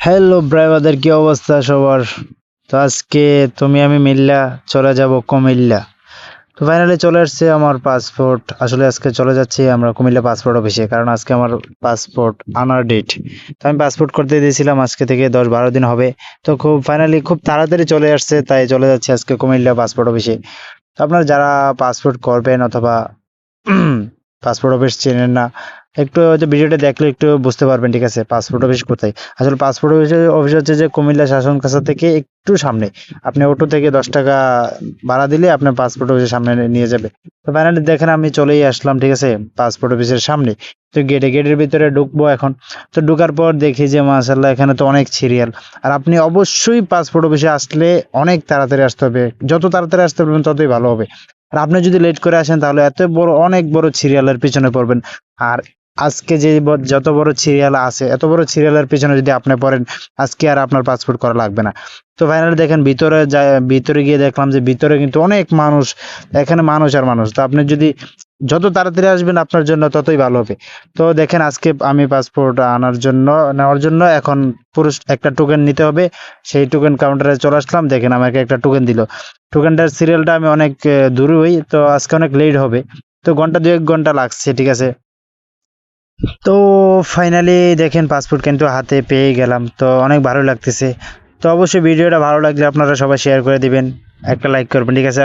Hello brother, কি অবস্থা সবার? তো আজকে তুমি আমি মিল্লা চলে যাব কুমিল্লা। তো ফাইনালি চলে আসছে আমার পাসপোর্ট। আসলে আজকে চলে যাচ্ছি আমরা কুমিল্লা পাসপোর্ট অফিসে, কারণ আজকে আমার পাসপোর্ট আনার ডেট। তো আমি পাসপোর্ট করতে দিয়েছিলাম, আজকে থেকে 10-12 দিন হবে। তো ফাইনালি খুব তাড়াতাড়ি চলে আসছে, তাই চলে যাচ্ছি আজকে কুমিল্লা পাসপোর্ট অফিসে। তো আপনারা যারা পাসপোর্ট করবেন অথবা পাসপোর্ট অফিস চেনেন না, একটু হয়তো ভিডিওটা দেখলে একটু বুঝতে পারবেন। ঠিক আছে, পাসপোর্ট অফিস কোথায়? আসলে পাসপোর্ট অফিস হচ্ছে যে কুমিল্লা শাসন কাছা থেকে একটু সামনে। আপনি অটো থেকে 10 টাকা ভাড়া দিলে আপনার পাসপোর্ট অফিসের সামনে নিয়ে যাবে। তো ফাইনালি দেখেন আমি চলেই আসলাম, ঠিক আছে, পাসপোর্ট অফিসের সামনে। তো গেটের ভিতরে ঢুকবো এখন। তো ঢুকার পর দেখি যে মাশাআল্লাহ এখানে তো অনেক সিরিয়াল। আর আপনি অবশ্যই পাসপোর্ট অফিসে আসলে অনেক তাড়াতাড়ি আসতে হবে, যত তাড়াতাড়ি আসতে পারবেন ততই ভালো হবে। আর আপনি যদি লেট করে আসেন তাহলে অনেক বড় সিরিয়ালের পিছনে পড়বেন। আর আজকে যে যত বড় সিরিয়াল আছে, এত বড় সিরিয়ালের পিছনে যদি আপনি পড়েন, আজকে আর আপনার পাসপোর্ট করা লাগবে না। তো ফাইনালি দেখেন ভিতরে গিয়ে দেখলাম যে ভিতরে কিন্তু অনেক মানুষ। এখানে মানুষ আর মানুষ। তো আপনি যদি যত তাড়াতাড়ি আসবেন আপনার জন্য ততই ভালো হবে। তো দেখেন আজকে আমি পাসপোর্ট নেওয়ার জন্য এখন পুরো একটা টোকেন নিতে হবে। সেই টোকেন কাউন্টারে চলে আসলাম, দেখেন আমাকে একটা টোকেন দিল। টোকেনটার সিরিয়ালটা আমি অনেক দূরে হই, তো আজকে অনেক লেট হবে। তো ঘন্টা 2-1 ঘন্টা লাগছে, ঠিক আছে। তো ফাইনালি দেখেন পাসপোর্ট কিন্তু হাতে পেয়ে গেলাম, তো অনেক ভালো লাগতেছে। তো অবশ্যই ভিডিওটা ভালো লাগলে আপনারা সবাই শেয়ার করে দিবেন, একটা লাইক করবেন, ঠিক আছে।